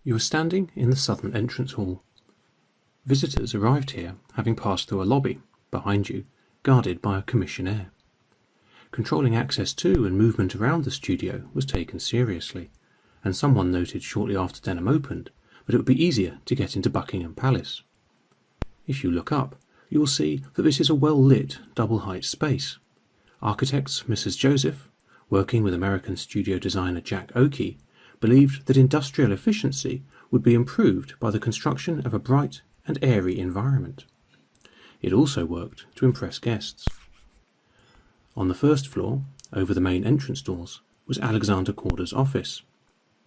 You are standing in the southern entrance hall. Visitors arrived here having passed through a lobby, behind you, guarded by a commissionaire. Controlling access to and movement around the studio was taken seriously, and someone noted shortly after Denham opened that it would be easier to get into Buckingham Palace. If you look up, you will see that this is a well-lit, double-height space. Architects Mrs. Joseph, working with American studio designer Jack Oakey, believed that industrial efficiency would be improved by the construction of a bright and airy environment. It also worked to impress guests. On the first floor, over the main entrance doors, was Alexander Corder's office.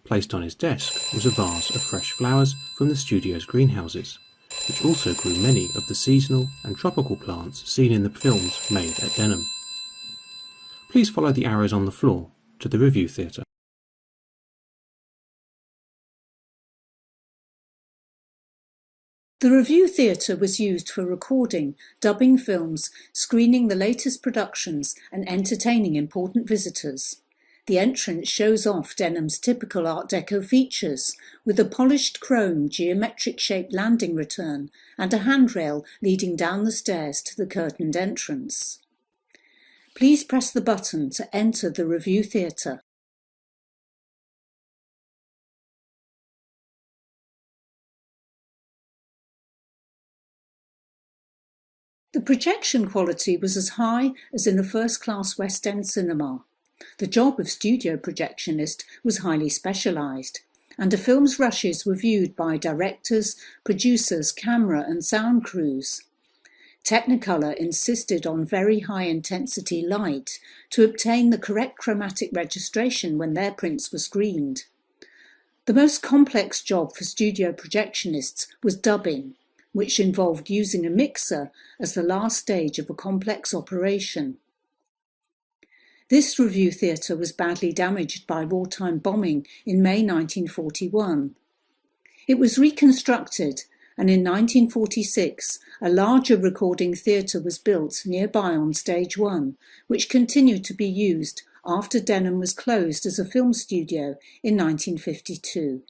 Placed on his desk was a vase of fresh flowers from the studio's greenhouses, which also grew many of the seasonal and tropical plants seen in the films made at Denham. Please follow the arrows on the floor to the Revue Theatre. The Revue Theatre was used for recording, dubbing films, screening the latest productions and entertaining important visitors. The entrance shows off Denham's typical Art Deco features, with a polished chrome geometric-shaped landing return and a handrail leading down the stairs to the curtained entrance. Please press the button to enter the Revue Theatre. The projection quality was as high as in a first-class West End cinema. The job of studio projectionist was highly specialised, and a film's rushes were viewed by directors, producers, camera and sound crews. Technicolor insisted on very high-intensity light to obtain the correct chromatic registration when their prints were screened. The most complex job for studio projectionists was dubbing, which involved using a mixer as the last stage of a complex operation. This Revue Theatre was badly damaged by wartime bombing in May 1941. It was reconstructed, and in 1946 a larger recording theatre was built nearby on Stage 1, which continued to be used after Denham was closed as a film studio in 1952.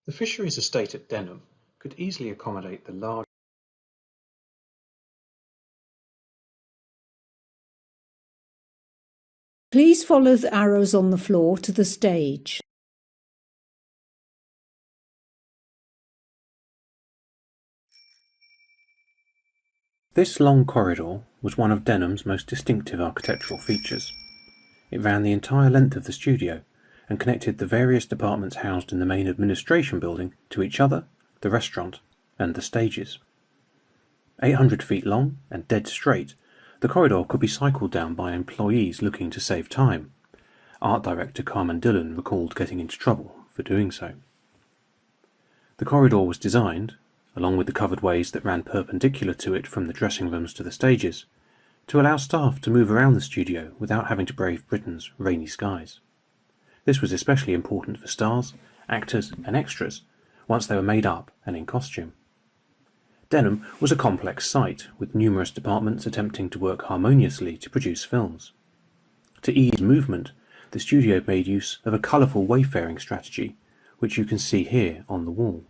The Fisheries estate at Denham could easily accommodate the large Please follow the arrows on the floor to the stage. This long corridor was one of Denham's most distinctive architectural features. It ran the entire length of the studio and connected the various departments housed in the main administration building to each other, the restaurant, and the stages. 800 feet long and dead straight, the corridor could be cycled down by employees looking to save time. Art director Carmen Dillon recalled getting into trouble for doing so. The corridor was designed, along with the covered ways that ran perpendicular to it from the dressing rooms to the stages, to allow staff to move around the studio without having to brave Britain's rainy skies. This was especially important for stars, actors and extras once they were made up and in costume. Denham was a complex site, with numerous departments attempting to work harmoniously to produce films. To ease movement, the studio made use of a colourful wayfaring strategy, which you can see here on the wall.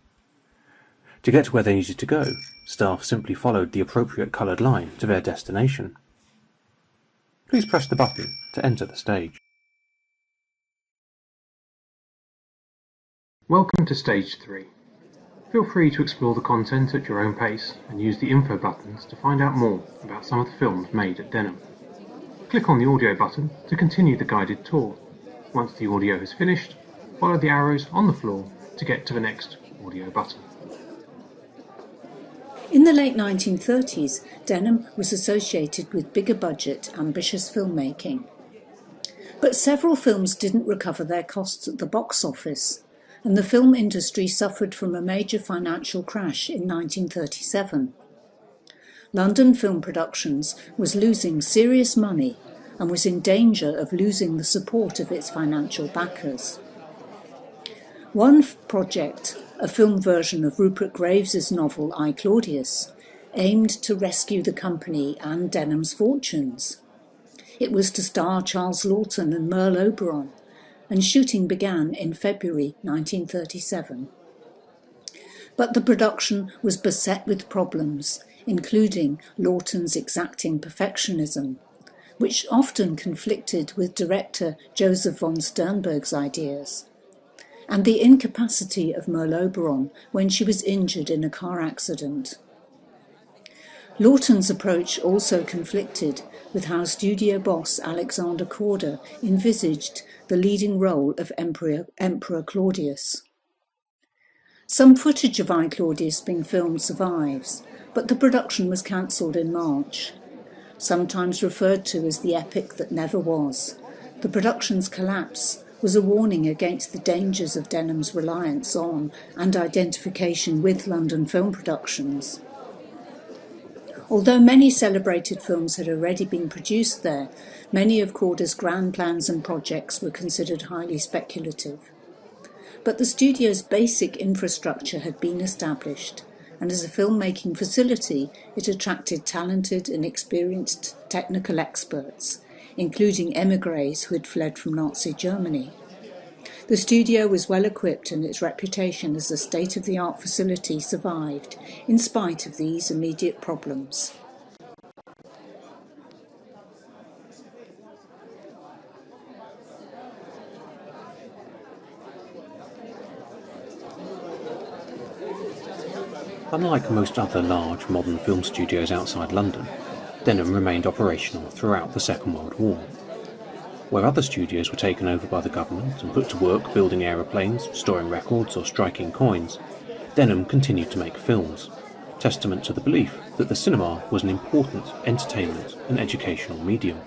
To get to where they needed to go, staff simply followed the appropriate coloured line to their destination. Please press the button to enter the stage. Welcome to Stage 3. Feel free to explore the content at your own pace and use the info buttons to find out more about some of the films made at Denham. Click on the audio button to continue the guided tour. Once the audio has finished, follow the arrows on the floor to get to the next audio button. In the late 1930s, Denham was associated with bigger budget, ambitious filmmaking. But several films didn't recover their costs at the box office, and the film industry suffered from a major financial crash in 1937. London Film Productions was losing serious money and was in danger of losing the support of its financial backers. One project, a film version of Rupert Graves's novel I, Claudius, aimed to rescue the company and Denham's fortunes. It was to star Charles Laughton and Merle Oberon, and shooting began in February 1937. But the production was beset with problems, including Laughton's exacting perfectionism, which often conflicted with director Joseph von Sternberg's ideas, and the incapacity of Merle Oberon when she was injured in a car accident. Laughton's approach also conflicted with how studio boss Alexander Korda envisaged the leading role of Emperor Claudius. Some footage of I, Claudius being filmed survives, but the production was cancelled in March. Sometimes referred to as the epic that never was, the production's collapse was a warning against the dangers of Denham's reliance on and identification with London film productions. Although many celebrated films had already been produced there, many of Korda's grand plans and projects were considered highly speculative. But the studio's basic infrastructure had been established, and as a filmmaking facility, it attracted talented and experienced technical experts, including émigrés who had fled from Nazi Germany. The studio was well equipped and its reputation as a state-of-the-art facility survived, in spite of these immediate problems. Unlike most other large modern film studios outside London, Denham remained operational throughout the Second World War. Where other studios were taken over by the government and put to work building aeroplanes, storing records or striking coins, Denham continued to make films, testament to the belief that the cinema was an important entertainment and educational medium.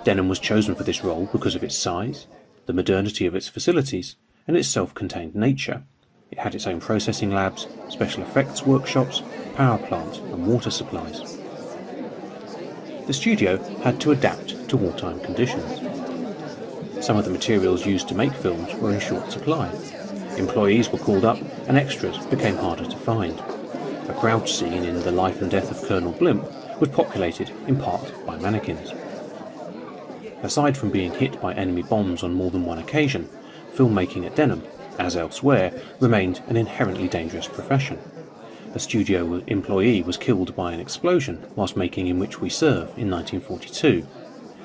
Denham was chosen for this role because of its size, the modernity of its facilities, and its self-contained nature. It had its own processing labs, special effects workshops, power plant and water supplies. The studio had to adapt to wartime conditions. Some of the materials used to make films were in short supply. Employees were called up and extras became harder to find. A crouch scene in The Life and Death of Colonel Blimp was populated in part by mannequins. Aside from being hit by enemy bombs on more than one occasion, filmmaking at Denham, as elsewhere, remained an inherently dangerous profession. A studio employee was killed by an explosion whilst making In Which We Serve in 1942,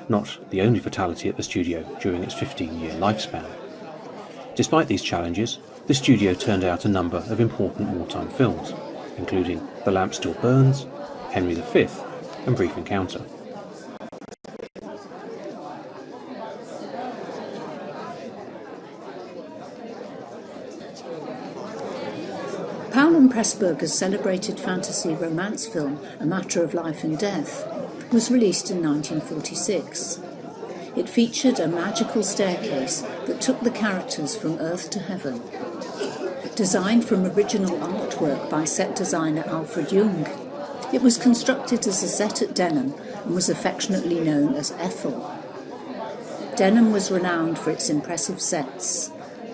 not the only fatality at the studio during its 15-year lifespan. Despite these challenges, the studio turned out a number of important wartime films, including The Lamp Still Burns, Henry V, and Brief Encounter. Powell and Pressburger's celebrated fantasy romance film A Matter of Life and Death was released in 1946. It featured a magical staircase that took the characters from Earth to heaven. Designed from original artwork by set designer Alfred Jung, it was constructed as a set at Denham and was affectionately known as Ethel. Denham was renowned for its impressive sets.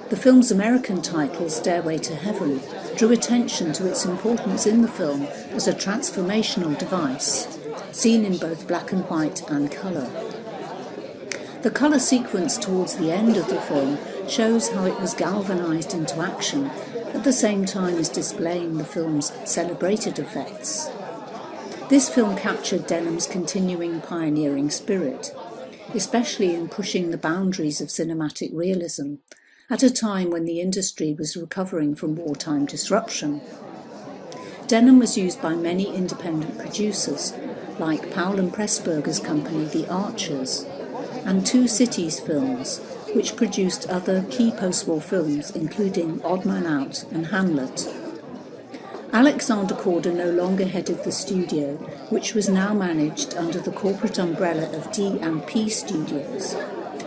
The film's American title, Stairway to Heaven, drew attention to its importance in the film as a transformational device, seen in both black and white and colour. The colour sequence towards the end of the film shows how it was galvanised into action at the same time as displaying the film's celebrated effects. This film captured Denham's continuing pioneering spirit, especially in pushing the boundaries of cinematic realism, at a time when the industry was recovering from wartime disruption. Denham was used by many independent producers, like Powell and Pressburger's company The Archers, and Two Cities Films, which produced other key post-war films including Odd Man Out and Hamlet. Alexander Korda no longer headed the studio, which was now managed under the corporate umbrella of D&P Studios,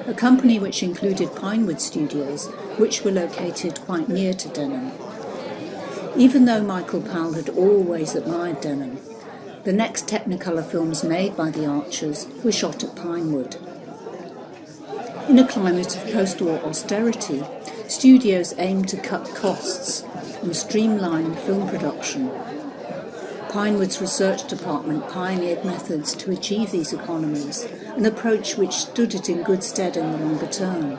a company which included Pinewood Studios, which were located quite near to Denham. Even though Michael Powell had always admired Denham, the next Technicolor films made by the Archers were shot at Pinewood. In a climate of post-war austerity, studios aimed to cut costs and streamline film production. Pinewood's research department pioneered methods to achieve these economies, an approach which stood it in good stead in the longer term,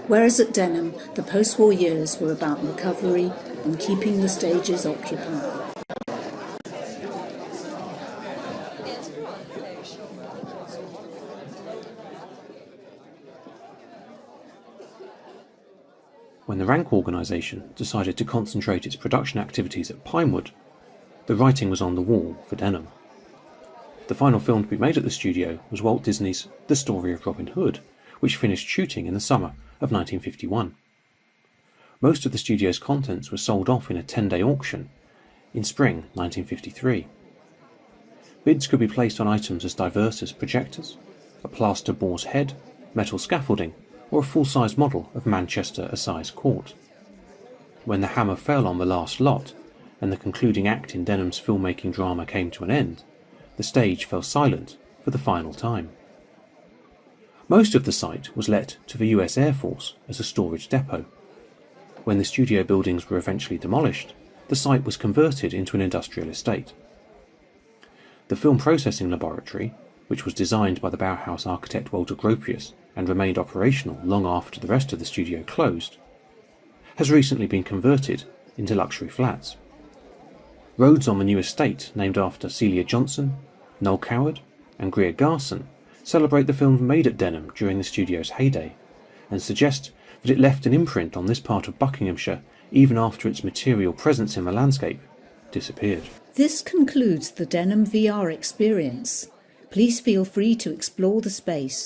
whereas at Denham the post-war years were about recovery and keeping the stages occupied. When the Rank organisation decided to concentrate its production activities at Pinewood, the writing was on the wall for Denham. The final film to be made at the studio was Walt Disney's The Story of Robin Hood, which finished shooting in the summer of 1951. Most of the studio's contents were sold off in a 10-day auction in spring 1953. Bids could be placed on items as diverse as projectors, a plaster boar's head, metal scaffolding, or a full-size model of Manchester Assize Court. When the hammer fell on the last lot, and the concluding act in Denham's filmmaking drama came to an end, the stage fell silent for the final time. Most of the site was let to the US Air Force as a storage depot. When the studio buildings were eventually demolished, the site was converted into an industrial estate. The film processing laboratory, which was designed by the Bauhaus architect Walter Gropius and remained operational long after the rest of the studio closed, has recently been converted into luxury flats. Roads on the new estate, named after Celia Johnson, Noel Coward and Greer Garson, celebrate the films made at Denham during the studio's heyday, and suggest that it left an imprint on this part of Buckinghamshire even after its material presence in the landscape disappeared. This concludes the Denham VR experience. Please feel free to explore the space.